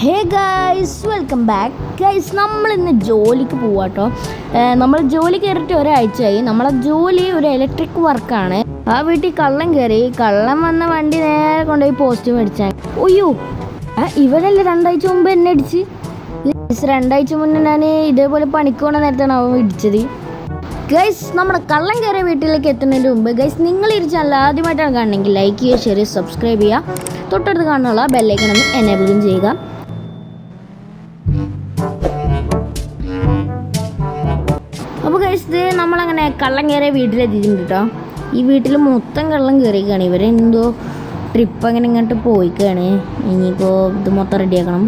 Hey guys, welcome back guys. നമ്മളിന്ന് ജോലിക്ക് പോവാട്ടോ. നമ്മൾ ജോലി കയറിയിട്ട് ഒരാഴ്ചയായി. നമ്മളെ ജോലി ഒരു ഇലക്ട്രിക് വർക്കാണ്. ആ വീട്ടിൽ കള്ളം കയറി. കള്ളം വന്ന വണ്ടി നേരെ കൊണ്ടുപോയി പോസ്റ്റ് മേടിച്ചാൽ. ഒയ്യോ, ഇവരല്ലേ 2 ആഴ്ച മുമ്പ് എന്നെ അടിച്ച്. 2 ആഴ്ച മുന്നേ ഞാൻ ഇതേപോലെ പണിക്ക് പോണ നേരത്താണ് അവൻ ഇടിച്ചത്. ഗൈസ്, നമ്മുടെ കള്ളം കയറിയ വീട്ടിലേക്ക് എത്തുന്നതിന് മുമ്പ് ഗൈസ്, നിങ്ങൾ ഈ ചാനൽ ആദ്യമായിട്ടാണ് കാണണമെങ്കിൽ ലൈക്ക് ചെയ്യുക, ഷെയർ ചെയ്യുക, സബ്സ്ക്രൈബ് ചെയ്യുക. തൊട്ടടുത്ത് കാണുന്നുള്ള ബെല്ലൈക്കൺ ഒന്ന് എനേബിളും ചെയ്യുക. അപ്പോൾ ഗൈസ്, ഇത് നമ്മളങ്ങനെ കള്ളം കയറിയ വീട്ടിലെത്തിയിട്ടുണ്ട് കേട്ടോ. ഈ വീട്ടിൽ മൊത്തം കള്ളം കയറിയിരിക്കുകയാണ്. ഇവരെന്തോ ട്രിപ്പ് അങ്ങനെ ഇങ്ങോട്ട് പോയിക്കാണ്. ഇനിയിപ്പോൾ ഇത് മൊത്തം റെഡിയാക്കണം.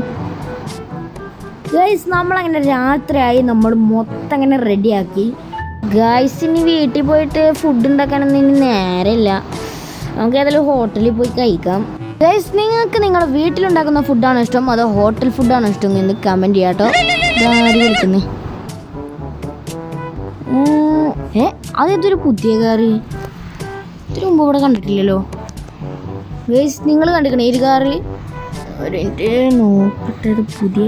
ഗൈസ്, നമ്മളങ്ങനെ രാത്രിയായി. നമ്മൾ മൊത്തം അങ്ങനെ റെഡിയാക്കി. ഗൈസ്, ഇനി വീട്ടിൽ പോയിട്ട് ഫുഡ് ഉണ്ടാക്കാനൊന്നും ഇനി നേരമില്ല. നമുക്ക് ഏതായാലും ഹോട്ടലിൽ പോയി കഴിക്കാം. ഗൈസ്, നിങ്ങൾക്ക് നിങ്ങളുടെ വീട്ടിലുണ്ടാക്കുന്ന ഫുഡാണോ ഇഷ്ടം അതോ ഹോട്ടൽ ഫുഡാണോ ഇഷ്ടം എന്ന് കമൻറ്റ് ചെയ്യാം കേട്ടോ. ആര് വിളിക്കുന്നേ? അതെന്തൊരു പുതിയ കാറ്? ഇതിന് മുമ്പ് ഇവിടെ കണ്ടിട്ടില്ലല്ലോ. ഗൈസ്, നിങ്ങൾ കണ്ടിരിക്കണേ ഈ കാറ്? ഒരു മിനിറ്റ് നോക്കട്ടെ. ഇത് പുതിയ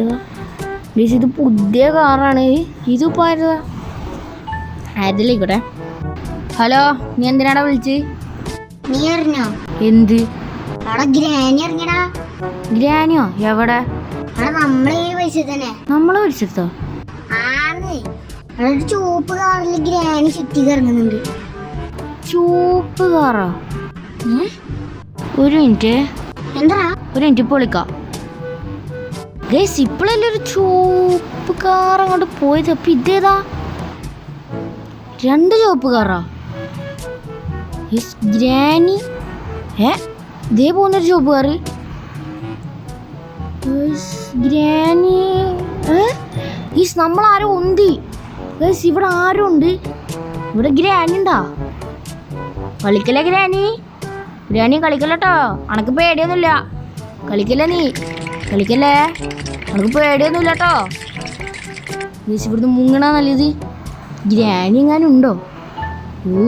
ഗൈസ്, ഇത് പുതിയ കാറാണ്. ഇതിപ്പോൾ ആരുതാ? അതിലേക്കോട്ടെ. ഹലോ, നീ എന്തിനാടാ വിളിച്ച്? നീ അറിഞ്ഞോ? എന്ത്? ഗ്രാനി അറിഞ്ഞടാ. ഗ്രാനിയോ? എവിടെ? നമ്മളെ വിളിച്ചെടുത്തോ? ചുവപ്പ് കാറിൽ ഗ്രാനി ചുറ്റി കറങ്ങുന്നുണ്ട്. ചുവപ്പ് കാറാ? ഒരു മിനിറ്റ്, എന്താ? ഒരു മിനിറ്റ് ഇപ്പോൾ വിളിക്കാം. ഗൈസ്, ഇപ്പോഴല്ലേ ഒരു ചുവപ്പ് കാർ അങ്ങോട്ട് പോയത്. അപ്പം ഇതേതാ? 2 ചുവപ്പ് കാറാ? ഗ്രാനി ഇതേ പോകുന്നൊരു ചുവപ്പ് കാറ്. ഗ്രാനി നമ്മളാരോ ഉന്തി. ഗൈസ്, ഇവിടെ ആരും ഉണ്ട്. ഇവിടെ ഗ്രാനി ഉണ്ടാ? കളിക്കല്ലേ ഗ്രാനി? ഗ്രാനി കളിക്കല്ലോ. അനക്ക് പേടിയൊന്നുമില്ല. കളിക്കല്ലേ നീ? കളിക്കല്ലേ? അനക്ക് പേടിയൊന്നുമില്ല കേട്ടോ. ഗൈസ്, ഇവിടുന്ന് മുങ്ങണ നല്ലത്. ഗ്രാനി എങ്ങാനും ഉണ്ടോ? ഓ,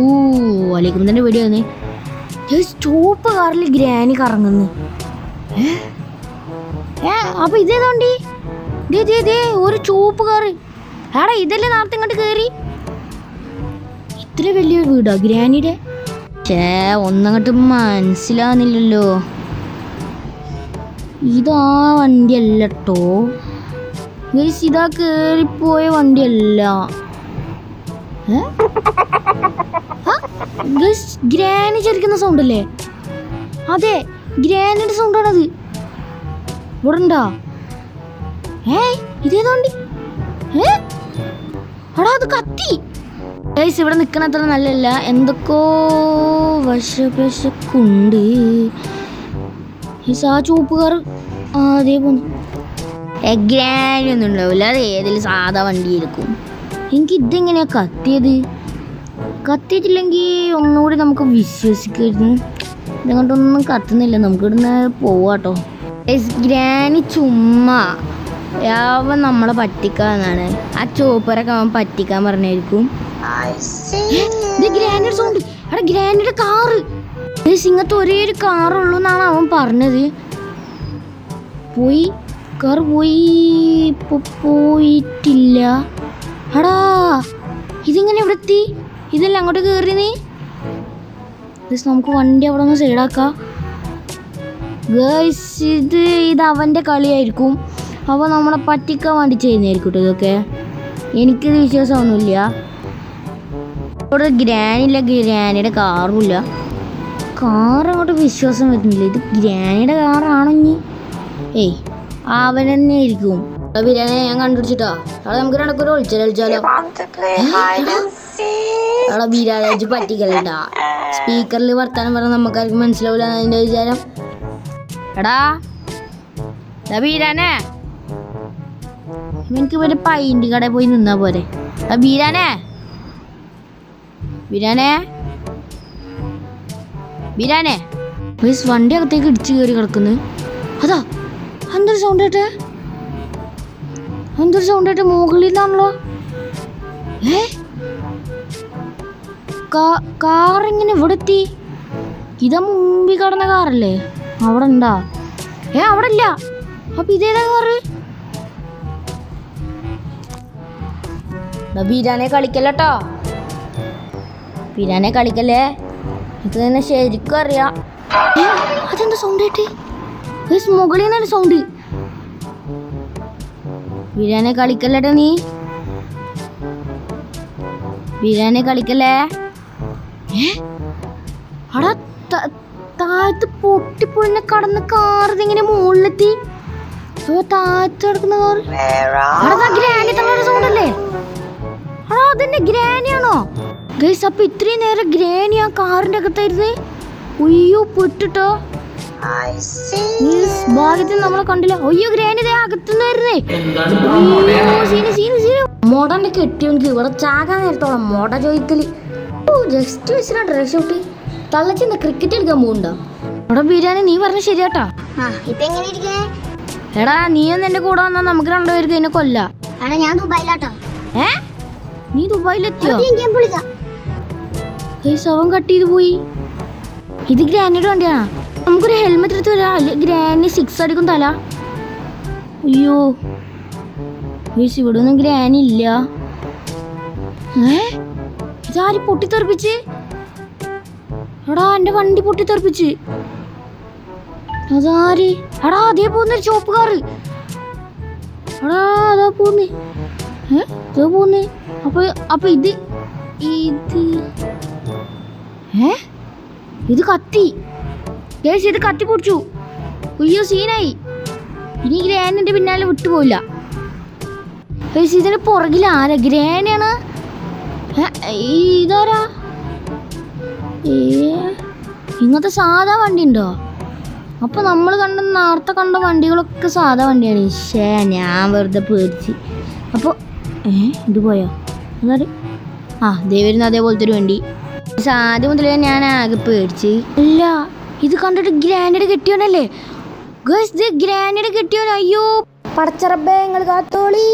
വലിക്കുമ്പോൾ തന്നെ പേടിയാന്നേ. ചുവപ്പ് കാറിൽ ഗ്രാനി കറങ്ങുന്നു. അപ്പൊ ഇതേതോണ്ടി? ഒരു ചുവപ്പ് കാറ്. ആടാ, ഇതല്ലേ നേരത്തെ ഇങ്ങോട്ട് കയറി? ഇത്ര വലിയൊരു വീടാ ഗ്രാനിയുടെ? ഒന്നങ്ങോട്ട് മനസ്സിലാവുന്നില്ലല്ലോ. ഇതാ വണ്ടിയല്ല കേട്ടോ ഗൈസ്, ഇതാ കയറിപ്പോയ വണ്ടിയല്ല. ഗൈസ്, ഗ്രാനി ചരിക്കുന്ന സൗണ്ട് അല്ലേ? അതെ, ഗ്രാനിയുടെ സൗണ്ടാണത്. ഇവിടെ ഉണ്ടാ? ഇതേതോണ്ടി? എടാ, അത് കത്തി. ഗൈസ്, ഇവിടെ നിൽക്കണ അത്ര നല്ലല്ല. എന്തൊക്കെയോ വശപശക്കുണ്ട്. ആ ചുവപ്പുകാർ അതേ പോന്നു. ഗ്രാനി ഒന്നും ഉണ്ടാവില്ല. അത് ഏതെങ്കിലും സാധാ വണ്ടിയായിരിക്കും. എനിക്ക് ഇതെങ്ങനെയാ കത്തിയത്? കത്തിയിട്ടില്ലെങ്കിൽ ഒന്നുകൂടി നമുക്ക് വിശ്വസിക്കായിരുന്നു. ഇതങ്ങോട്ടൊന്നും കത്തുന്നില്ല. നമുക്ക് ഇവിടുന്ന് പോവാട്ടോ. ഗ്രാനി ചുമ്മാ അവൻ നമ്മളെ പറ്റിക്കാന്നാണ്. ആ ചോപ്പറൊക്കെ അവൻ പറ്റിക്കാൻ പറഞ്ഞായിരിക്കും. ഗ്രാനിയുടെ സൗണ്ട്. എടാ, ഗ്രാനിയുടെ കാറ്. ഇങ്ങനത്തെ ഒരേ ഒരു കാറുള്ളൂ എന്നാണ് അവൻ പറഞ്ഞത്. കാറ് പോയിട്ടില്ല. എടാ, ഇതിങ്ങനെ എവിടെ എത്തി? ഇതല്ല അങ്ങോട്ട് കയറി നീ? നമുക്ക് വണ്ടി അവിടെ നിന്ന് സൈഡാക്കാം. ഗൈസ്, ഇത് അവൻ്റെ കളിയായിരിക്കും. അവൻ നമ്മളെ പറ്റിക്കാൻ വേണ്ടി ചെയ്യുന്നതായിരിക്കും കേട്ടോ ഇതൊക്കെ. എനിക്കിത് വിശ്വാസമൊന്നുമില്ല. ഇവിടെ ഗ്രാനിയില്ല, ഗ്രാനിയുടെ കാറുമില്ല. കാറങ്ങോട്ട് വിശ്വാസം വരുന്നില്ല. ഇത് ഗ്രാനിയുടെ കാറാണോ ഇനി? അവൻ തന്നെ ആയിരിക്കും. ബിരിയാണി ഞാൻ കണ്ടുപിടിച്ചിട്ടാ. അവിടെ നമുക്ക് നടക്കൊരു കളിച്ചാലോ? അവിടെ ബിരിയാണി പറ്റിക്കലട്ടാ. സ്പീക്കറിൽ വർത്താനം പറഞ്ഞാൽ നമുക്കാർക്കും മനസ്സിലാവില്ല അതിൻ്റെ വിചാരം. എടാ ബീരാനെ, എനിക്ക് ഒരു പൈൻ്റ് കടയിൽ പോയി നിന്നാ പോരെ? ബീരാനെ വണ്ടി അകത്തേക്ക് ഇടിച്ചു കയറി കിടക്കുന്നു. അതാ, എന്തൊരു സൗണ്ട് കേട്ടെ? മുകളിൽ നിന്നാണല്ലോ. കാറിങ്ങനെ ഇവിടെ എത്തി. ഇതാ മുമ്പിൽ കിടന്ന കാറല്ലേ? അവിടെ ഉണ്ടാ? അവിടെ ഇല്ല. അപ്പൊ ഇതേതാ കാറ്? ബീരാനെ കളിക്കല്ലോ, ബീരാനെ കളിക്കല്ലേ, ഇത് തന്നെ ശരിക്കും അറിയാം. അതെന്താ സൗണ്ട് ആയിട്ട്? മുകളിൽ നിന്നൊരു സൗണ്ട്. ബീരാനെ കളിക്കല്ലേട്ടാ നീ, ബീരാനെ കളിക്കല്ലേ. അടാ താഴത്ത് പൊട്ടിപ്പൊളിനെ കടന്ന് കാറ് ഇങ്ങനെ മുകളിലെത്തി. താഴത്ത് കിടക്കുന്ന കാറ് ഗ്രാനി തന്നൊരു സൗണ്ട് അല്ലേ? അടാ അതന്നെ ഗ്രാനിയാണോ ഗൈസ്? അപ്പൊ ഇത്രയും നേരം ഗ്രാനി ആ കാറിന്റെ അകത്തായിരുന്നേ. ഒയ്യോ പെട്ടിട്ടോ, ഭാഗ്യത്തിന് നമ്മളെ കണ്ടില്ല. ഒയ്യോ ഗ്രാനി അകത്തുനിന്ന് വരുന്നേ. മോടന്റെ കെട്ടിയോనికి ഇവിടെ ചാകാൻ നേരത്തോളം മോട ചോദിക്കല്. ജസ്റ്റ് വെച്ചിട്ട് ഡ്രസ് ഔട്ട് തള്ളച്ചെന്താ ക്രിക്കറ്റ് കളിക്കാൻ പോകുന്നുണ്ടോ? അവിടെ ബിരിയാണി നീ പറഞ്ഞ ശരിയാട്ടാ. എടാ നീ ഒന്ന് എന്റെ കൂടെ വന്നാ നമുക്ക് രണ്ടുപേർക്ക് എന്നെ കൊല്ല. ഞാൻ ദുബായിലാട്ടോ. നീ ദുബായിലെത്തിയോ? അവൻ കട്ട് ചെയ്ത് പോയി. ഇത് ഗ്രാനിയുടെ വണ്ടിയാണോ? നമുക്കൊരു ഹെൽമെറ്റ് എടുത്ത് വരാം, ഗ്രാനി 6 അടിക്കും തല. അയ്യോ ഇവിടെ ഒന്നും ഗ്രാനി ഇല്ല. ഇതാര് പൊട്ടിത്തെറിപ്പിച്ച്? എടാ എന്റെ വണ്ടി പൊട്ടിത്തെറിപ്പിച്ച്. അതാര്? എടാ അതേ പോകുന്നൊരു ചോപ്പ് കാറ്. എടാ അതാ പോന്നേ, ഇതാ പോന്നേ. അപ്പൊ ഇത് ഇത് കത്തി. ഇത് കത്തി പൊടിച്ചു. അയ്യോ സീനായി. ഇനി ഗ്രാനിന്റെ പിന്നാലെ വിട്ടുപോയില്ല. ഇതിന് പുറകിൽ ആരാ? ഗ്രാനിയാണ്. ഇതാരാ? ഇങ്ങനത്തെ സാധാ വണ്ടി ഉണ്ടോ? അപ്പൊ നമ്മൾ നേരത്തെ കണ്ട വണ്ടികളൊക്കെ സാധാ വണ്ടിയാണ്. ഞാൻ വെറുതെ പേടിച്ച്. അപ്പൊ ഇത് പോയോ? അതായത് ദേ വരുന്ന അതേപോലത്തെ ഒരു വണ്ടി. ആദ്യം മുതലേ ഞാൻ ആകെ പേടിച്ച്. അല്ല ഇത് കണ്ടിട്ട് ഗ്രാനിയുടെ കെട്ടിയോനല്ലേ ഗയ്സ്? ഇത് ഗ്രാനിയുടെ കെട്ടിയോൻ. അയ്യോ പടച്ചറബേ, നിങ്ങൾ കാത്തോളി.